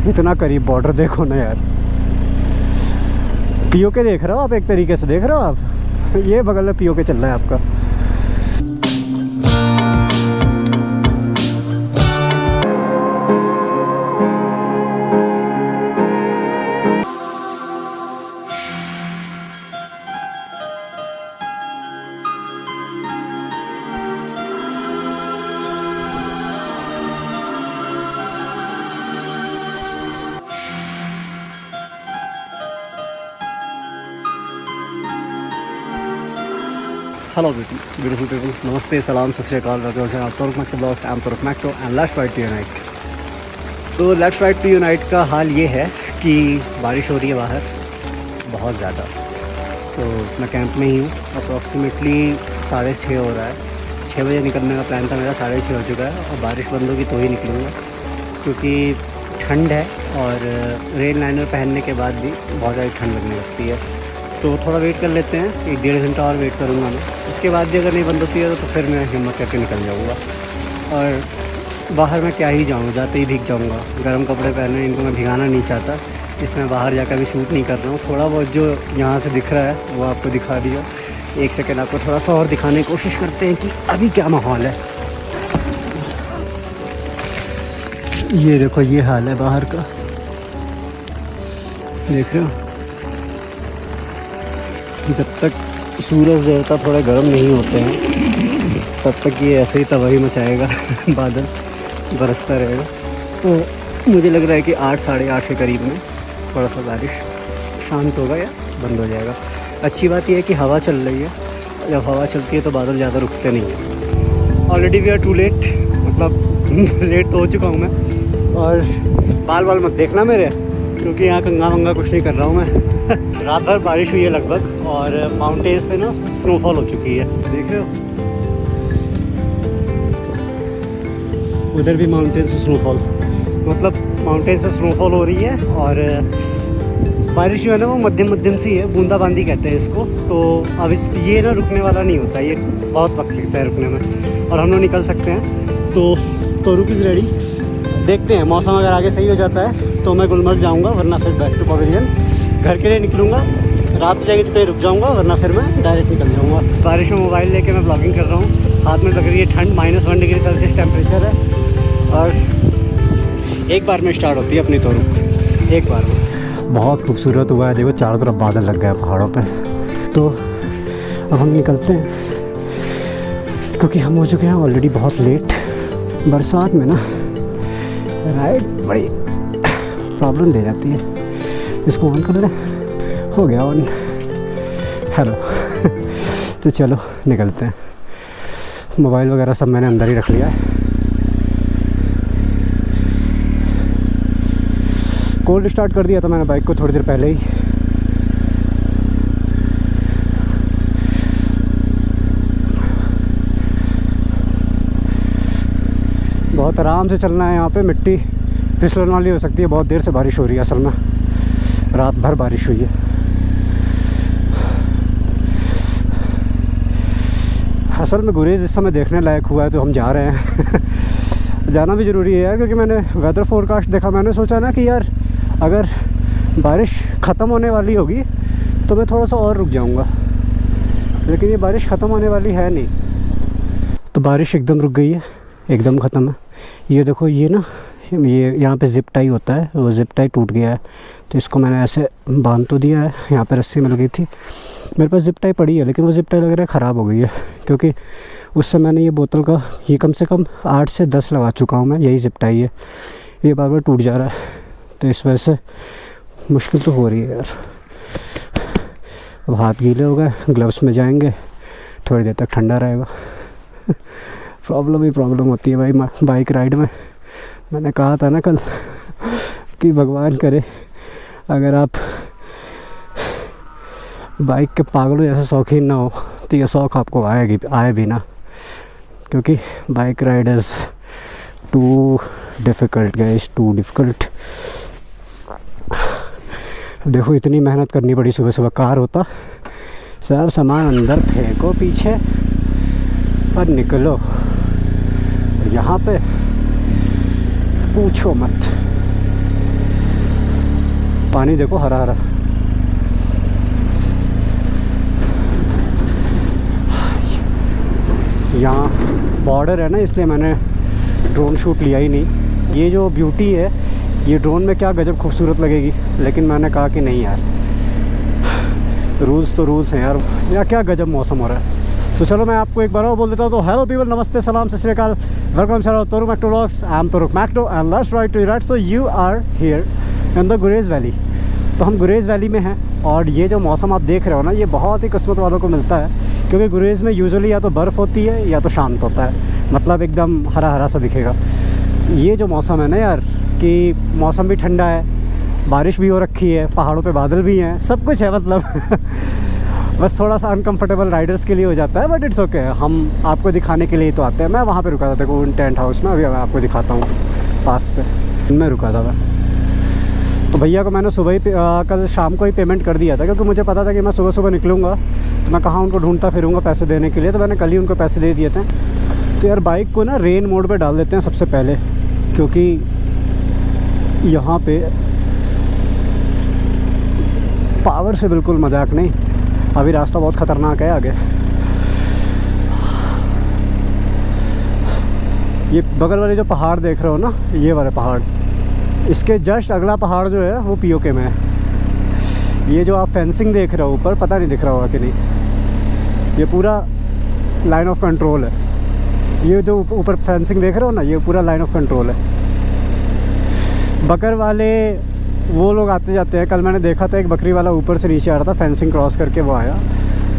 इतना करीब बॉर्डर देखो ना यार। पीओके देख रहे हो आप, एक तरीके से देख रहे हो आप, ये बगल में पीओके चल रहा है आपका। हेलो ब्यूटीफुल पीपल, नमस्ते, सलाम, सत श्री अकाल, Turuk Makto blogs, I am Turuk Makto and let's ride to unite. तो लेट्स राइड टू यूनाइट का हाल ये है कि बारिश हो रही है बाहर बहुत ज़्यादा। तो मैं कैंप में ही हूँ, अप्रॉक्सीमेटली 6:30 हो रहा है। 6 बजे निकलने का प्लान था मेरा, 6:30 हो चुका है और बारिश बंद होगी तो ही निकलूँगा, क्योंकि ठंड है और रेन लाइनर पहनने के बाद भी बहुत ज़्यादा ठंड लगने लगती है। तो थोड़ा वेट कर लेते हैं, 1-1.5 घंटा और वेट करूँगा मैं। उसके बाद भी अगर नहीं बंद होती है तो फिर मैं हिम्मत करके निकल जाऊँगा। और बाहर मैं क्या ही जाऊँगा, जाते ही भीग जाऊँगा। गर्म कपड़े पहने, इनको मैं भिगाना नहीं चाहता, इसमें बाहर जाकर भी शूट नहीं कर रहा हूँ। थोड़ा बहुत जो यहाँ से दिख रहा है वो आपको दिखा दिया। एक सेकेंड आपको थोड़ा सा और दिखाने की कोशिश करते हैं कि अभी क्या माहौल है। ये देखो, ये हाल है बाहर का, देख रहे हो। जब तक सूरज देवता थोड़े गर्म नहीं होते हैं तब तक ये ऐसे ही तबाही मचाएगा बादल बरसता रहेगा। तो मुझे लग रहा है कि 8, 8:30 के करीब में थोड़ा सा बारिश शांत होगा या बंद हो जाएगा। अच्छी बात यह है कि हवा चल रही है, जब हवा चलती है तो बादल ज़्यादा रुकते नहीं हैं। Already we are too late, मतलब लेट तो हो चुका हूँ मैं। और बाल मत देखना मेरे, क्योंकि यहाँ कंगा वंगा कुछ नहीं कर रहा हूँ मैं। रात भर बारिश हुई है लगभग, और माउंटेन्स पे ना स्नोफॉल हो चुकी है, देख रहे हो। उधर भी माउंटेन्स पे स्नोफॉल, मतलब माउंटेन्स पे स्नोफॉल हो रही है। और बारिश जो है ना वो मध्यम सी है, बूंदाबांदी कहते हैं इसको। तो अब ये ना रुकने वाला नहीं होता, ये बहुत वक्त लगता है रुकने में, और हम लोग निकल सकते हैं। तो तुरुक इज़ रेडी। देखते हैं, मौसम अगर आगे सही हो जाता है तो मैं गुलमर्ग जाऊँगा, वरना फिर बैक टू पवेलियन घर के लिए निकलूँगा। रात हो जाएगी तो कहीं रुक जाऊँगा, वरना फिर मैं डायरेक्ट निकल जाऊँगा। बारिश में मोबाइल लेके मैं ब्लॉगिंग कर रहा हूँ, हाथ में लग रही है ठंड। -1 डिग्री सेल्सियस टेम्परेचर है, और एक बार में स्टार्ट होती है अपनी तुरुक, एक बार में। बहुत खूबसूरत हुआ है, देखो चारों तरफ बादल लग गए पहाड़ों पर। तो अब हम निकलते हैं, क्योंकि हम हो चुके हैं ऑलरेडी बहुत लेट। बरसात में ना राइड बड़ी प्रॉब्लम दे जाती है। इसको ऑन कर ले, हो गया ऑन। हेलो तो चलो निकलते हैं। मोबाइल वगैरह सब मैंने अंदर ही रख लिया है। कोल्ड स्टार्ट कर दिया था मैंने बाइक को थोड़ी देर पहले ही। बहुत आराम से चलना है, यहाँ पे मिट्टी फिसलन वाली हो सकती है। बहुत देर से बारिश हो रही है, असल में रात भर बारिश हुई है। असल में गुरेज इस समय देखने लायक हुआ है, तो हम जा रहे हैं। जाना भी ज़रूरी है यार, क्योंकि मैंने वेदर फोरकास्ट देखा। मैंने सोचा ना कि यार अगर बारिश ख़त्म होने वाली होगी तो मैं थोड़ा सा और रुक जाऊँगा, लेकिन ये बारिश ख़त्म होने वाली है नहीं। तो बारिश एकदम रुक गई है, एकदम ख़त्म है। ये देखो, ये ना ये यहाँ पे ज़िप टाई होता है, वो ज़िप टाई टूट गया है। तो इसको मैंने ऐसे बांध तो दिया है, यहाँ पे रस्सी मिल गई थी। मेरे पास ज़िप टाई पड़ी है, लेकिन वो ज़िप टाई लग रहा है ख़राब हो गई है, क्योंकि उससे मैंने ये बोतल का ये कम से कम 8 से 10 लगा चुका हूँ मैं। यही ज़िप टाई है, ये बार बार टूट जा रहा है, तो इस वजह से मुश्किल तो हो रही है यार। अब हाथ गीले हो गए, ग्लव्स में जाएंगे, थोड़ी देर तक ठंडा रहेगा। प्रॉब्लम ही प्रॉब्लम होती है भाई बाइक राइड में। मैंने कहा था ना कल कि भगवान करे अगर आप बाइक के पागलों जैसे शौकीन ना हो तो ये शौक़ आपको आए भी ना, क्योंकि bike ride is too difficult guys, too difficult. देखो इतनी मेहनत करनी पड़ी सुबह सुबह। कार होता सब सामान अंदर फेंको पीछे और निकलो, और यहाँ पे पूछो मत। पानी देखो हरा हरा। यहाँ बॉर्डर है ना, इसलिए मैंने ड्रोन शूट लिया ही नहीं। ये जो ब्यूटी है ये ड्रोन में क्या गजब खूबसूरत लगेगी, लेकिन मैंने कहा कि नहीं यार, रूल्स तो रूल्स हैं यार क्या गजब मौसम हो रहा है। तो चलो मैं आपको एक बार और बोल देता हूँ। तो हेलो पीपल, नमस्ते, सलाम, सत श्री अकाल, welcome to Toruk Makto vlogs. I am Toruk Makto and let's ride to right. So you are here in the Gurez valley. तो हम गुरेज वैली में हैं और ये जो मौसम आप देख रहे हो ना, ये बहुत ही किस्मत वालों को मिलता है, क्योंकि गुरेज में यूजुअली या तो बर्फ़ होती है या तो शांत होता है, मतलब एकदम हरा हरा सा दिखेगा। ये जो मौसम है ना यार, कि मौसम भी ठंडा है, बारिश भी हो रखी है, पहाड़ों पे बादल भी हैं, सब कुछ है मतलब बस थोड़ा सा अनकंफर्टेबल राइडर्स के लिए हो जाता है, बट इट्स ओके। हम आपको दिखाने के लिए ही तो आते हैं। मैं वहाँ पे रुका था, देखो उन टेंट हाउस में, अभी मैं आपको दिखाता हूँ पास से। मैं रुका था मैं, तो भैया को मैंने सुबह ही कल शाम को ही पेमेंट कर दिया था, क्योंकि मुझे पता था कि मैं सुबह सुबह निकलूँगा तो मैं कहाँ उनको ढूंढता फिरूँगा पैसे देने के लिए, तो मैंने कल ही उनको पैसे दे दिए थे। तो यार बाइक को ना रेन मोड पे डाल देते हैं सबसे पहले, क्योंकि यहाँ पे पावर से बिल्कुल मजाक नहीं। अभी रास्ता बहुत ख़तरनाक है आगे। ये बगल वाले जो पहाड़ देख रहे हो ना, ये वाले पहाड़, इसके जस्ट अगला पहाड़ जो है वो पीओके में है। ये जो आप फेंसिंग देख रहे हो ऊपर, पता नहीं दिख रहा होगा कि नहीं, ये पूरा लाइन ऑफ कंट्रोल है। ये जो ऊपर फेंसिंग देख रहे हो ना, ये पूरा लाइन ऑफ कंट्रोल है। बकर वाले वो लोग आते जाते हैं। कल मैंने देखा था एक बकरी वाला ऊपर से नीचे आ रहा था, फेंसिंग क्रॉस करके वो आया।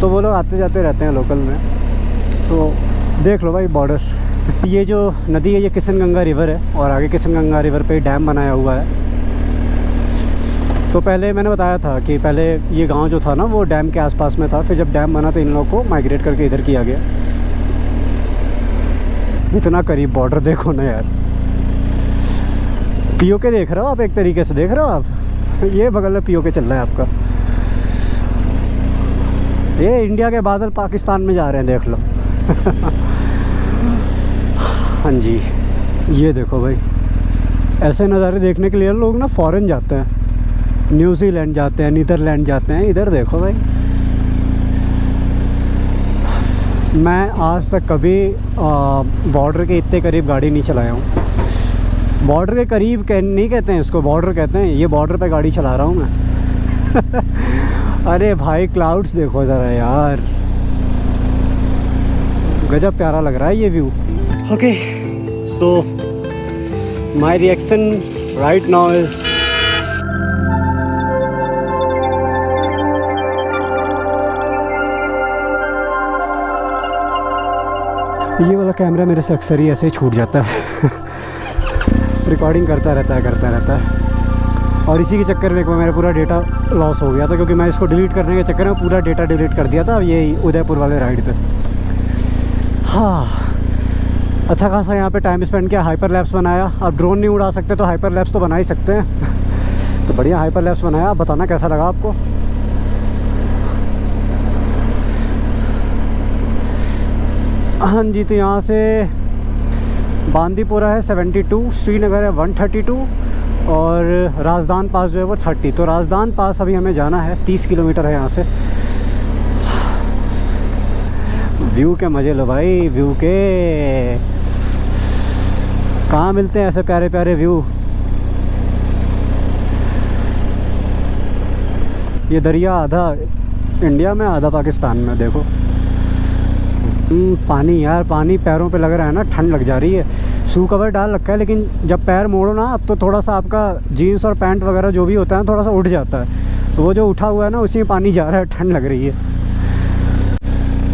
तो वो लोग आते जाते रहते हैं लोकल में। तो देख लो भाई बॉर्डर। ये जो नदी है ये किशनगंगा रिवर है, और आगे किशनगंगा रिवर पे डैम बनाया हुआ है। तो पहले मैंने बताया था कि पहले ये गांव जो था ना वो डैम के आसपास में था, फिर जब डैम बना तो इन लोगों को माइग्रेट करके इधर किया गया। इतना करीब बॉर्डर देखो ना यार। पीओके देख रहे हो आप, एक तरीके से देख रहे हो आप, ये बगल में पीओके चल रहा है आपका। ये इंडिया के बादल पाकिस्तान में जा रहे हैं, देख लो हाँ जी, ये देखो भाई, ऐसे नज़ारे देखने के लिए लोग ना फ़ॉरेन जाते हैं, न्यूजीलैंड जाते हैं, नीदरलैंड जाते हैं। इधर देखो भाई, मैं आज तक कभी बॉर्डर के इतने करीब गाड़ी नहीं चलाया हूँ। बॉर्डर के करीब नहीं कहते हैं इसको, बॉर्डर कहते हैं। ये बॉर्डर पे गाड़ी चला रहा हूँ मैं अरे भाई क्लाउड्स देखो ज़रा यार, गजब प्यारा लग रहा है ये view. Okay, so my reaction right now is ये वाला कैमरा मेरे से अक्सर ही ऐसे ही छूट जाता है रिकॉर्डिंग करता रहता है और इसी के चक्कर में मेरा पूरा डेटा लॉस हो गया था, क्योंकि मैं इसको डिलीट करने के चक्कर में पूरा डेटा डिलीट कर दिया था ये उदयपुर वाले राइड पे। हाँ, अच्छा खासा यहाँ पे टाइम स्पेंड किया, हाइपर लैप्स बनाया। अब ड्रोन नहीं उड़ा सकते तो हाइपर लैप्स तो बना ही सकते हैं तो बढ़िया हाइपर लैप्स बनाया। आप बताना कैसा लगा आपको। हाँ जी, तो यहाँ से बांदीपुरा है 72, श्रीनगर है 132 और राजदान पास जो है वो 30। तो राजदान पास अभी हमें जाना है, 30 किलोमीटर है यहाँ से। व्यू के मज़े लो भाई, व्यू के कहाँ मिलते हैं ऐसे प्यारे प्यारे व्यू। ये दरिया आधा इंडिया में आधा पाकिस्तान में, देखो पानी यार, पानी पैरों पे लग रहा है ना, ठंड लग जा रही है। शू कवर डाल रखा है, लेकिन जब पैर मोड़ो ना अब तो थोड़ा सा आपका जीन्स और पैंट वगैरह जो भी होता है थोड़ा सा उठ जाता है। तो वो जो उठा हुआ है ना उसी में पानी जा रहा है, ठंड लग रही है।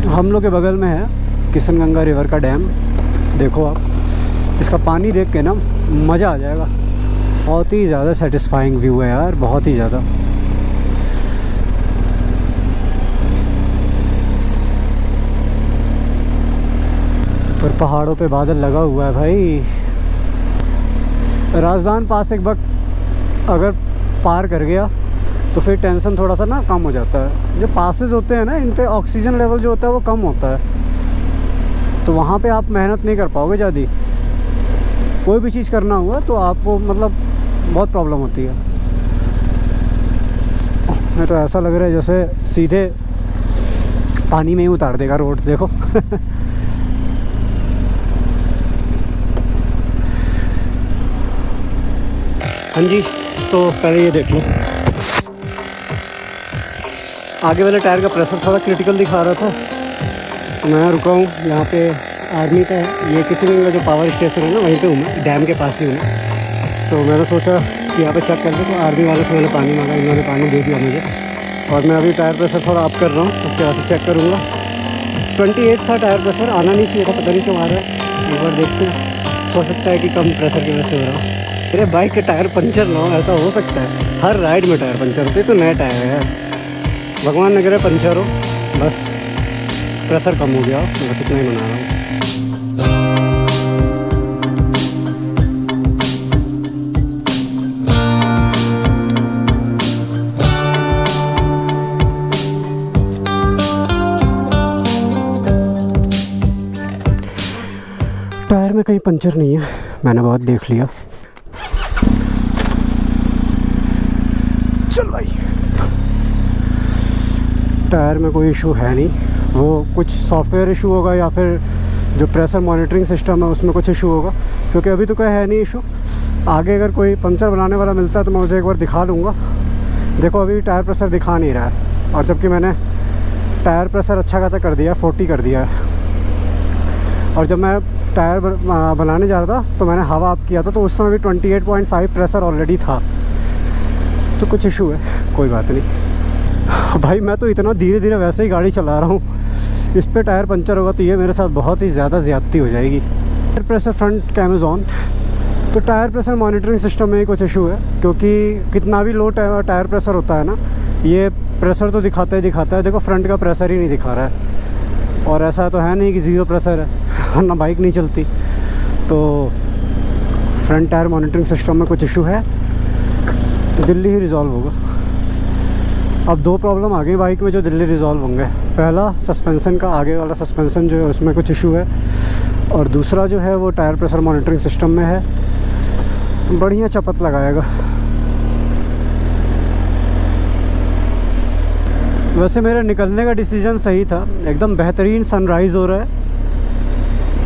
हम लोग के बगल में है किशनगंगा रिवर का डैम, देखो आप, इसका पानी देख के ना मज़ा आ जाएगा। बहुत ही ज़्यादा सेटिस्फाइंग व्यू है यार, बहुत ही ज़्यादा। पर पहाड़ों पे बादल लगा हुआ है भाई। राजदान पास एक वक्त अगर पार कर गया तो फिर टेंशन थोड़ा सा ना कम हो जाता है। जो पासेस होते हैं ना इन पे ऑक्सीजन लेवल जो होता है वो कम होता है, तो वहाँ पे आप मेहनत नहीं कर पाओगे ज़्यादा। कोई भी चीज़ करना हुआ तो आपको मतलब बहुत प्रॉब्लम होती है। मैं तो ऐसा लग रहा है जैसे सीधे पानी में ही उतार देगा रोड, देखो। हाँ जी, तो पहले ये देख लो, आगे वाले टायर का प्रेशर थोड़ा क्रिटिकल दिखा रहा था। तो मैं रुका हूँ यहाँ पे, आर्मी का है ये, किसी का जो पावर स्टेशन है ना वहीं पे हूँ मैं, डैम के पास ही हूँ मैं। तो मैंने सोचा कि यहाँ पे चेक कर ले, तो आर्मी वाले से मैंने पानी मांगा, इन्होंने पानी दे दिया मुझे। और मैं अभी टायर प्रेशर थोड़ा अप कर रहा हूँ, उसके बाद से चेक करूँगा। 28 था टायर प्रेशर, आना नहीं चाहिए था, पता नहीं क्यों आ रहा है। एक बार देखते हैं, हो सकता है कि कम प्रेशर की वजह से हो रहा हो। मेरे बाइक के टायर पंचर ना हो, ऐसा हो सकता है। हर राइड में टायर पंचर होते, तो नए टायर है यार, भगवान न करे पंचर हो, बस प्रेशर कम हो गया हो, मैं बस इतना ही मना रहा हूँ। टायर में कहीं पंचर नहीं है, मैंने बहुत देख लिया। चल भाई, टायर में कोई इशू है नहीं, वो कुछ सॉफ्टवेयर इशू होगा या फिर जो प्रेशर मॉनिटरिंग सिस्टम है उसमें कुछ इशू होगा, क्योंकि अभी तो कोई है नहीं इशू। आगे अगर कोई पंचर बनाने वाला मिलता है तो मैं उसे एक बार दिखा लूँगा। देखो अभी टायर प्रेशर दिखा नहीं रहा है, और जबकि मैंने टायर प्रेशर अच्छा खासा कर दिया, 40 कर दिया है। और जब मैं टायर बनाने जा रहा था तो मैंने हवा अप किया था, तो उस समय भी 28.5 प्रेशर ऑलरेडी था। तो कुछ इशू है, कोई बात नहीं भाई। मैं तो इतना धीरे धीरे वैसे ही गाड़ी चला रहा हूँ, इस पे टायर पंचर होगा तो ये मेरे साथ बहुत ही ज़्यादा ज़्यादती हो जाएगी। Tyre pressure front came on, तो टायर प्रेशर मॉनिटरिंग सिस्टम में ही कुछ इशू है, क्योंकि कितना भी लो टायर प्रेशर होता है ना, ये प्रेशर तो दिखाता ही दिखाता है। देखो फ्रंट का प्रेशर ही नहीं दिखा रहा है, और ऐसा तो है नहीं कि ज़ीरो प्रेशर है ना, बाइक नहीं चलती। तो फ्रंट टायर मॉनिटरिंग सिस्टम में कुछ इशू है, दिल्ली ही रिज़ॉल्व होगा। अब 2 प्रॉब्लम आ गई बाइक में जो दिल्ली रिज़ॉल्व होंगे। पहला सस्पेंसन का, आगे वाला सस्पेंसन जो है उसमें कुछ इशू है, और दूसरा जो है वो टायर प्रेशर मॉनिटरिंग सिस्टम में है। बढ़िया चपत लगाएगा। वैसे मेरा निकलने का डिसीजन सही था, एकदम बेहतरीन सनराइज़ हो रहा है,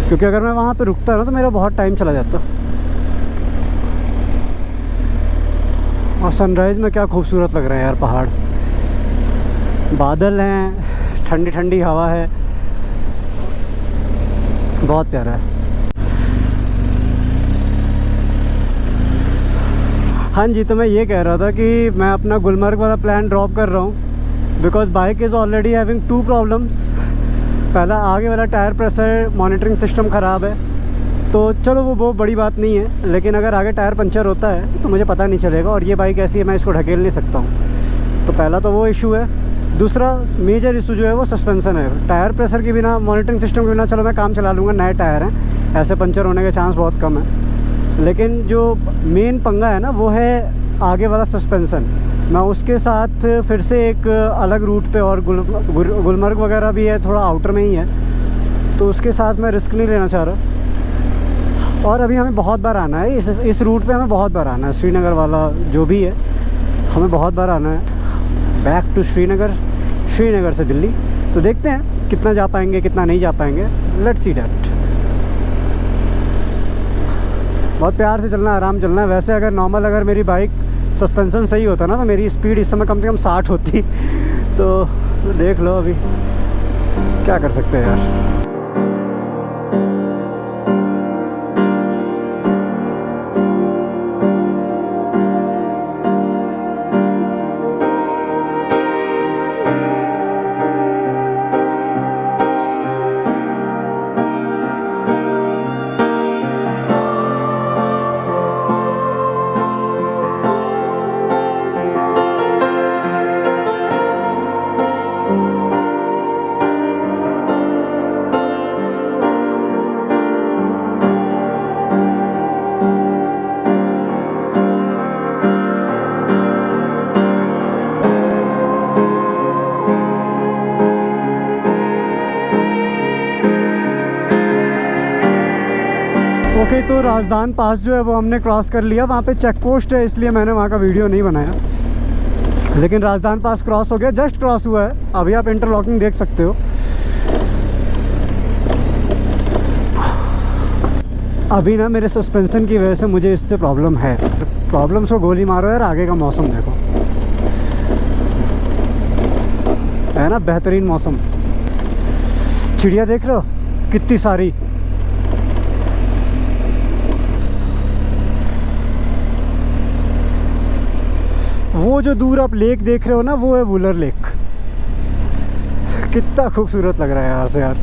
क्योंकि अगर मैं वहाँ पे रुकता ना तो मेरा बहुत टाइम चला जाता। और सनराइज़ में क्या खूबसूरत लग रहा है यार, पहाड़, बादल हैं, ठंडी ठंडी हवा है, बहुत प्यारा है। हाँ जी, तो मैं ये कह रहा था कि मैं अपना गुलमर्ग वाला प्लान ड्रॉप कर रहा हूँ, because bike is already having 2 problems. पहला, आगे वाला टायर प्रेशर मॉनिटरिंग सिस्टम ख़राब है, तो चलो वो बहुत बड़ी बात नहीं है, लेकिन अगर आगे टायर पंचर होता है तो मुझे पता नहीं चलेगा, और ये बाइक ऐसी है मैं इसको ढकेल नहीं सकता हूँ। तो पहला तो वो इशू है। दूसरा मेजर इशू जो है वो सस्पेंसन है। टायर प्रेशर के बिना, मॉनिटरिंग सिस्टम के बिना चलो मैं काम चला लूँगा, नए टायर हैं, ऐसे पंचर होने के चांस बहुत कम है। लेकिन जो मेन पंगा है ना वो है आगे वाला सस्पेंसन। मैं उसके साथ फिर से एक अलग रूट पे, और गुलमर्ग वगैरह भी है, थोड़ा आउटर में ही है, तो उसके साथ मैं रिस्क नहीं लेना चाह रहा। और अभी हमें बहुत बार आना है इस रूट पे, हमें बहुत बार आना है, श्रीनगर वाला जो भी है हमें बहुत बार आना है, बैक टू श्रीनगर, श्रीनगर से दिल्ली। तो देखते हैं कितना जा पाएंगे, कितना नहीं जा पाएंगे, लेट्स सी डैट। बहुत प्यार से चलना, आराम चलना है। वैसे अगर नॉर्मल, अगर मेरी बाइक सस्पेंसन सही होता ना तो मेरी स्पीड इस समय कम से कम 60 होती। तो देख लो अभी क्या कर सकते हैं यार। ओके, तो राजधान पास जो है वो हमने क्रॉस कर लिया। वहाँ पे चेक पोस्ट है, इसलिए मैंने वहाँ का वीडियो नहीं बनाया। लेकिन राजधान पास क्रॉस हो गया, जस्ट क्रॉस हुआ है। अभी आप इंटरलॉकिंग देख सकते हो। अभी ना मेरे सस्पेंशन की वजह से मुझे इससे प्रॉब्लम है। प्रॉब्लम्स को गोली मारो यार। आगे का मौसम देखो, है ना बेहतरीन मौसम। चिड़िया देख रहे हो कितनी सारी। वो जो दूर आप लेक देख रहे हो ना, वो है वुलर लेक। कितना खूबसूरत लग रहा है यार से यार।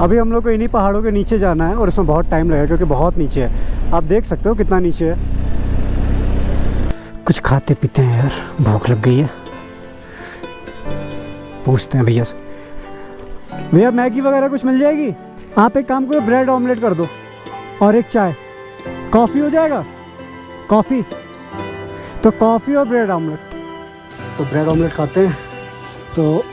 अभी हम लोग को इन्हीं पहाड़ों के नीचे जाना है और इसमें बहुत टाइम लगेगा क्योंकि बहुत नीचे है। आप देख सकते हो कितना नीचे है। कुछ खाते पीते हैं यार, भूख लग गई है। पूछते हैं भैया से, भैया मैगी वगैरह कुछ मिल जाएगी? आप एक काम करो, ब्रेड ऑमलेट कर दो और एक चाय। कॉफ़ी हो जाएगा? कॉफ़ी तो कॉफ़ी और ब्रेड ऑमलेट। तो ब्रेड ऑमलेट खाते हैं। तो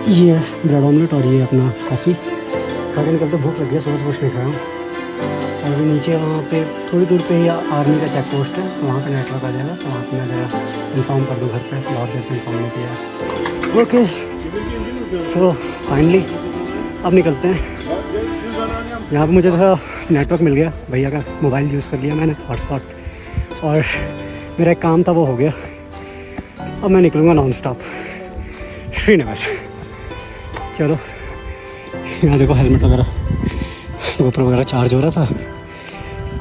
ये ब्रेड ऑमलेट और ये अपना कॉफ़ी खा के निकलते। भूख लगी है, सुबह कुछ नहीं खाया हूँ। और अभी नीचे वहाँ पे थोड़ी दूर पे ही आर्मी का चेक पोस्ट है, तो वहाँ पे नेटवर्क आ जाएगा। तो वहाँ पे मैं ज़रा इन्फॉर्म कर दूँ घर पे, बहुत देर से इन्फॉर्म नहीं किया। ओके, सो फाइनली अब निकलते हैं। यहाँ पे मुझे थोड़ा नेटवर्क मिल गया, भैया का मोबाइल यूज़ कर लिया मैंने हॉटस्पॉट, और मेरा एक काम था वो हो गया। अब मैं निकलूँगा नॉन स्टॉप श्रीनगर। चलो, यहाँ देखो हेलमेट वगैरह, गोप्रो वगैरह चार्ज हो रहा था।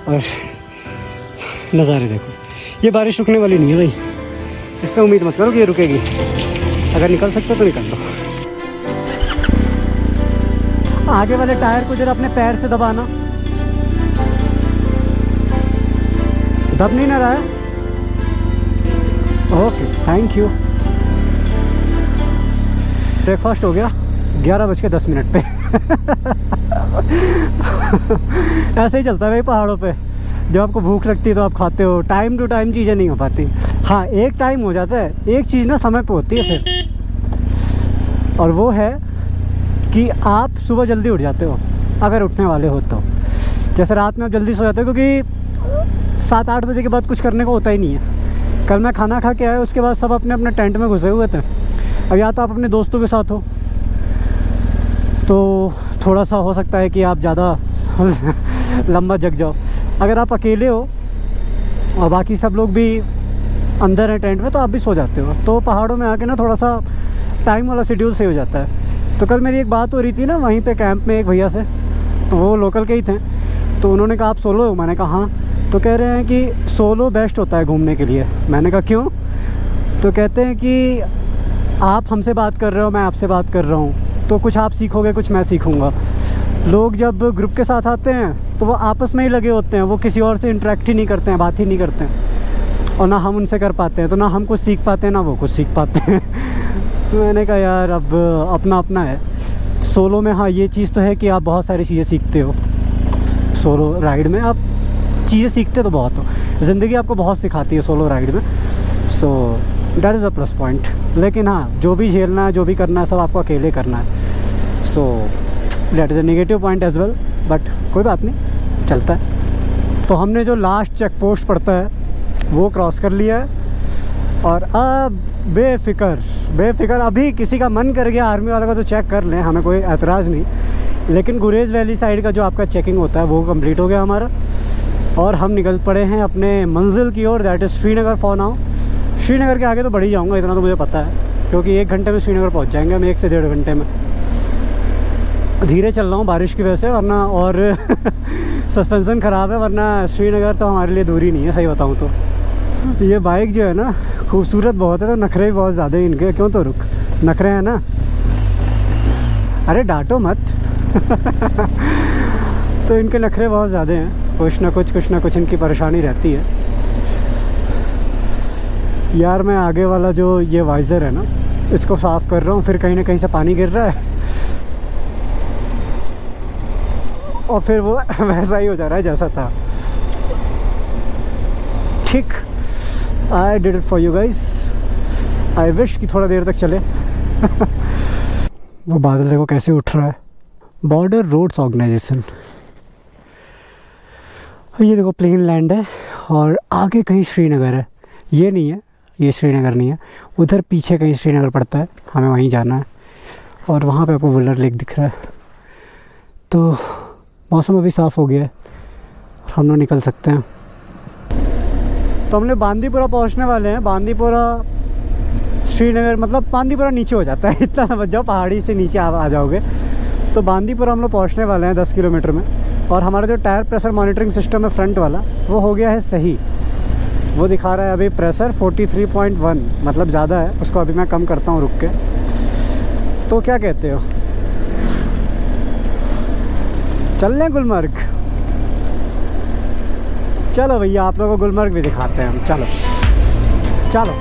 और नज़ारे देखो। ये बारिश रुकने वाली नहीं है भाई, इस पर उम्मीद मत करो कि ये रुकेगी। अगर निकल सकते तो निकल लो। आगे वाले टायर को जरा अपने पैर से दबाना। दब नहीं ना रहा है? Okay, thank you. ब्रेकफास्ट हो गया 11:10 पे। ऐसे ही चलता है भाई पहाड़ों पे। जब आपको भूख लगती है तो आप खाते हो। टाइम टू टाइम चीज़ें नहीं हो पाती। हाँ, एक टाइम हो जाता है, एक चीज़ ना समय पे होती है फिर, और वो है कि आप सुबह जल्दी उठ जाते हो अगर उठने वाले हो तो। जैसे रात में आप जल्दी सो जाते हो क्योंकि 7-8 बजे के बाद कुछ करने को होता ही नहीं है। कल मैं खाना खा के आया, उसके बाद सब अपने अपने टेंट में घुसे हुए थे। अब या तो आप अपने दोस्तों के साथ हो तो थोड़ा सा हो सकता है कि आप ज़्यादा लंबा जग जाओ। अगर आप अकेले हो और बाकी सब लोग भी अंदर हैं टेंट में, तो आप भी सो जाते हो। तो पहाड़ों में आके ना थोड़ा सा टाइम वाला शेड्यूल सही हो जाता है। तो कल मेरी एक बात हो रही थी ना वहीं पे कैंप में एक भैया से, तो वो लोकल के ही थे। तो उन्होंने कहा आप सोलो हो? मैंने कहा हाँ। तो कह रहे हैं कि सोलो बेस्ट होता है घूमने के लिए। मैंने कहा क्यों? तो कहते हैं कि आप हमसे बात कर रहे हो, मैं आपसे बात कर रहा हूँ, तो कुछ आप सीखोगे, कुछ मैं सीखूँगा। लोग जब ग्रुप के साथ आते हैं तो वो आपस में ही लगे होते हैं, वो किसी और से इंटरेक्ट ही नहीं करते हैं, बात ही नहीं करते हैं, और ना हम उनसे कर पाते हैं। तो ना हम कुछ सीख पाते हैं, ना वो कुछ सीख पाते हैं। मैंने कहा यार अब अपना अपना है। सोलो में हाँ ये चीज़ तो है कि आप बहुत सारी चीज़ें सीखते हो। सोलो राइड में आप चीज़ें सीखते तो बहुत हो, ज़िंदगी आपको बहुत सिखाती है सोलो राइड में। सो that is a plus point. लेकिन हाँ, जो भी झेलना है, जो भी करना है, सब आपको अकेले करना है। So that is a negative point as well, but कोई बात नहीं, चलता है। तो हमने जो लास्ट चेक पोस्ट पड़ता है वो क्रॉस कर लिया है, और अब बेफिक्र अभी किसी का मन कर गया आर्मी वाला का तो चेक कर लें, हमें कोई एतराज़ नहीं। लेकिन गुरेज़ वैली साइड का जो आपका चेकिंग होता है वो कंप्लीट हो गया हमारा, और हम निकल पड़े हैं अपने मंजिल की ओर, that is Srinagar for now. Srinagar के आगे तो बढ़ ही जाऊँगा, इतना तो मुझे पता है, क्योंकि 1 घंटे में श्रीनगर पहुँच जाएंगे हम, 1 से 1.5 घंटे में। धीरे चल रहा हूँ बारिश की वजह से, वरना और सस्पेंसन ख़राब है, वरना श्रीनगर तो हमारे लिए दूरी नहीं है, सही बताऊँ तो। ये बाइक जो है ना खूबसूरत बहुत है, तो नखरे भी बहुत ज़्यादा है इनके। क्यों तो रुक, नखरे हैं ना, अरे डांटो मत। तो इनके नखरे बहुत ज़्यादा हैं, कुछ ना कुछ इनकी परेशानी रहती है। यार मैं आगे वाला जो ये वाइज़र है ना, इसको साफ़ कर रहा हूँ, फिर कहीं ना कहीं से पानी गिर रहा है, और फिर वो वैसा ही हो जा रहा है जैसा था। ठीक, I did it for you guys. I wish कि थोड़ा देर तक चले। वो बादल देखो कैसे उठ रहा है। बॉर्डर रोड्स ऑर्गेनाइजेशन, ये देखो प्लेन लैंड है, और आगे कहीं श्रीनगर है। ये नहीं है, ये श्रीनगर नहीं है, उधर पीछे कहीं श्रीनगर पड़ता है, हमें वहीं जाना है। और वहाँ पे आपको वुलर लेक दिख रहा है। तो मौसम अभी साफ़ हो गया है, हम लोग निकल सकते हैं। तो हम लोग बांदीपुरा पहुँचने वाले हैं। बांदीपुरा श्रीनगर मतलब बांदीपुरा नीचे हो जाता है, इतना समझ जाओ, पहाड़ी से नीचे आ जाओगे। तो बांदीपुरा हम लोग पहुँचने वाले हैं 10 किलोमीटर में। और हमारा जो टायर प्रेशर मॉनिटरिंग सिस्टम है फ्रंट वाला, वो हो गया है सही। वो दिखा रहा है अभी प्रेशर 43.1, मतलब ज़्यादा है। उसको अभी मैं कम करता हूँ रुक के। तो क्या कहते हो, चल लें गुलमर्ग? चलो भैया, आप लोगों को गुलमर्ग भी दिखाते हैं हम। चलो चलो,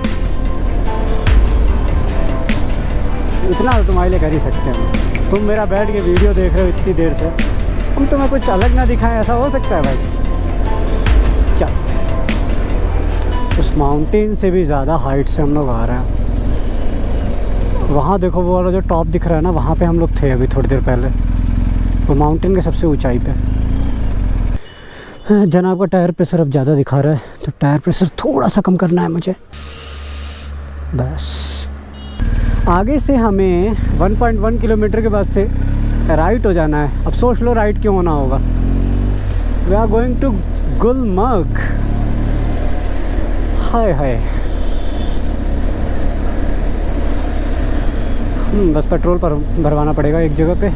इतना तो तुम्हारे लिए कर ही सकते हैं। तुम मेरा बैठ के वीडियो देख रहे हो इतनी देर से, हम तुम्हें कुछ अलग ना दिखाएं, ऐसा हो सकता है भाई? चल, उस माउंटेन से भी ज़्यादा हाइट से हम लोग आ रहे हैं। वहाँ देखो, वो वाला जो टॉप दिख रहा है ना, वहाँ पे हम लोग थे अभी थोड़ी देर पहले, वो माउंटेन के सबसे ऊंचाई पे। जनाब का टायर प्रेशर अब ज़्यादा दिखा रहा है, तो टायर प्रेशर थोड़ा सा कम करना है मुझे बस। आगे से हमें 1.1 किलोमीटर के बाद से राइट हो जाना है। अब सोच लो राइट क्यों होना होगा। We are going to Gulmarg. Hi hi, बस पेट्रोल पर भरवाना पड़ेगा एक जगह पे।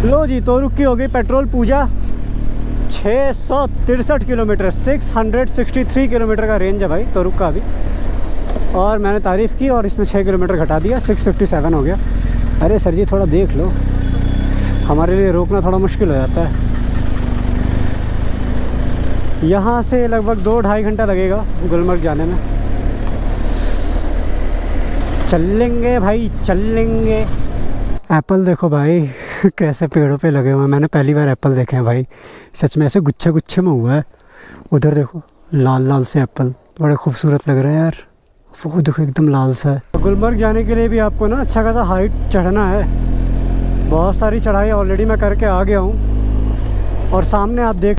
लो जी, तोरुक की हो गई पेट्रोल पूजा। 663 किलोमीटर, 663 किलोमीटर का रेंज है भाई तोरुक का अभी। और मैंने तारीफ़ की और इसने 6 किलोमीटर घटा दिया, 657 हो गया। अरे सर जी, थोड़ा देख लो, हमारे लिए रोकना थोड़ा मुश्किल हो जाता है। यहाँ से लगभग 2-2.5 घंटा लगेगा गुलमर्ग जाने में। चलेंगे भाई, चलेंगे। एप्पल देखो भाई कैसे पेड़ों पे लगे हुए हैं। मैंने पहली बार एप्पल देखे हैं भाई, सच में ऐसे गुच्छे गुच्छे में हुआ है। उधर देखो लाल लाल से एप्पल, बड़े खूबसूरत लग रहे हैं यार। वो देखो एकदम लाल सा है। गुलमर्ग जाने के लिए भी आपको ना अच्छा खासा हाइट चढ़ना है। बहुत सारी चढ़ाई ऑलरेडी मैं करके आ गया हूँ। और सामने आप देख